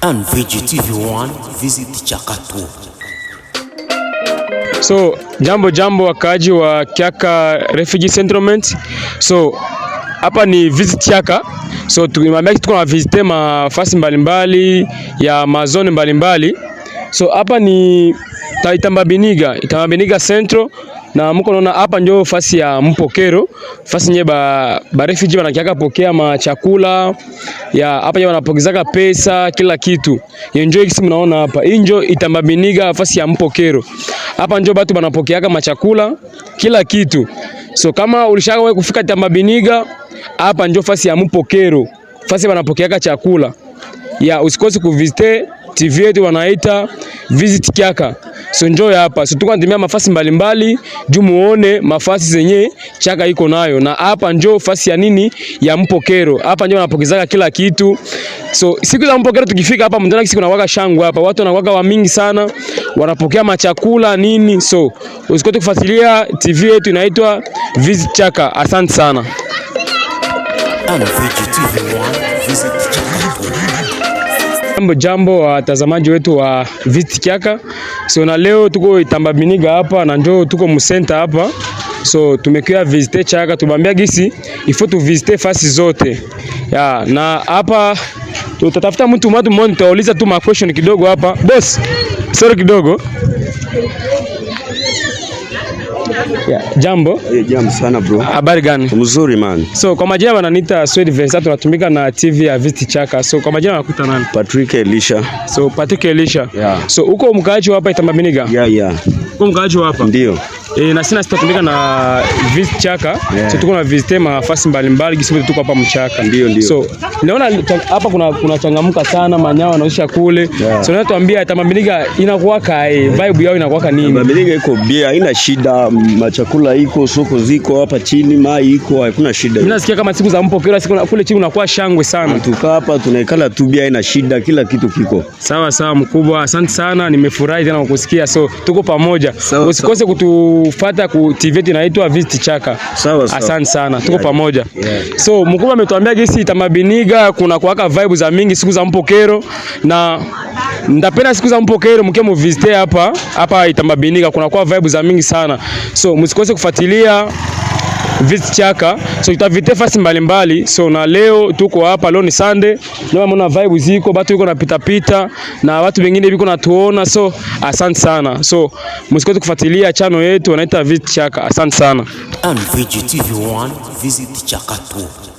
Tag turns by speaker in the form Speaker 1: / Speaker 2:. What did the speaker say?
Speaker 1: And VGTV1 visit Chakato.
Speaker 2: So jambo wakaaji wa Kyaka Refugee Settlement. So hapa ni visit Kyaka. So tuko na visite mafasi mbalimbali ya mazone mbalimbali. So hapa ni Itambabiniga Central, na mko naona hapa ndio fasi ya mpokero, fasi nye ba refugee wanakiaka pokea machakula ya hapa, ndio wanapokizaka pesa kila kitu. Enjoy kisi mnaona hapa. Hii ndio Itambabiniga fasi ya mpokero. Hapa ndio watu wanapokeaka machakula kila kitu. So kama ulishaka wewe kufika Itambabiniga, hapa ndio fasi ya mpokero, fasi wanapokeaka chakula. Ya usikose kuvisite TV yetu wanaita Visit Kyaka. So njoo hapa. So tuko ndimia mafasi mbalimbali juu muone mafasi zenye Kyaka iko nayo. Na hapa njoo fasi ya nini? Ya mpokero. Hapa njoo wanapokezaka kila kitu. So siku za mpokero tukifika hapa mtana siku nawaka shangwe hapa. Watu wanawaka wa mingi sana. Wanapokea machakula nini. So usikote kufuatilia TV yetu inaitwa Visit Kyaka. Asante sana.
Speaker 1: And VGTV1 visit Chakato.
Speaker 2: Jambo watazamaji wetu wa Visit Kyaka. So na leo tuko Itambabiniga hapa na njoo tuko msenta hapa. So tumekuja visite Kyaka, tubambia gisi ifo tu visite fasi zote. Ya, na hapa tutatafuta mtu mmoja nitauliza tu ma question kidogo hapa. Boss, sorry kidogo. Yeah, jambo.
Speaker 3: Jambo sana bro.
Speaker 2: Habari gani?
Speaker 3: Mzuri man.
Speaker 2: So kwa majina wananiita Swedi Versa, tunatumika na TV ya Visit Kyaka. So kwa majina wanakuta nani?
Speaker 3: Patrick Elisha.
Speaker 2: So Patrick Elisha.
Speaker 3: Yeah.
Speaker 2: So uko mkaaji hapa Itambabiniga?
Speaker 3: Yeah.
Speaker 2: Uko mkaaji hapa?
Speaker 3: Ndio.
Speaker 2: Na sina tutatumika na Visit Kyaka.
Speaker 3: Yeah.
Speaker 2: So tuko na visite mafasi mbalimbali gisi tuko hapa mchaka.
Speaker 3: Ndio.
Speaker 2: So naona hapa kuna changamuka sana, manyao wanaosha kule.
Speaker 3: Yeah.
Speaker 2: So natuambia Itambabiniga inakuwaka vibe yao inakuwaka nini?
Speaker 3: Itambabiniga iko bia, haina shida, machakula iko, soko ziko hapa chini, mai iko, hakuna shida.
Speaker 2: Mimi nasikia kama siku za mpokero siku kule chini unakuwa shangwe sana.
Speaker 3: Tukaa hapa tunaikala tu bia, haina shida, kila kitu kiko.
Speaker 2: Sawa mkubwa, asante sana, nimefurahi tena kukusikia. So tuko pamoja. Usikose kutufuata ku TV yetu inaitwa Visit Kyaka.
Speaker 3: Sawa.
Speaker 2: Asante sana, tuko pamoja.
Speaker 3: Yeah.
Speaker 2: So mkubwa ametuambia gisi Itambabiniga kuna kuwaka vibe za mingi siku za mpokero, na ndapenda siku za mpokero mke mu visite hapa Itambabiniga kuna kwa vibe za mingi sana. So msikose kufuatilia Visit Kyaka. So tutavite fasi mbalimbali. So na leo tuko hapa, leo ni Sunday. Ndio maana vibe ziko, watu yuko napita na watu wengine biko natuona. So asante sana. So msikose kufuatilia channel yetu wanaita Visit Kyaka. Asante sana.
Speaker 1: And VGTV1 visit Chakato.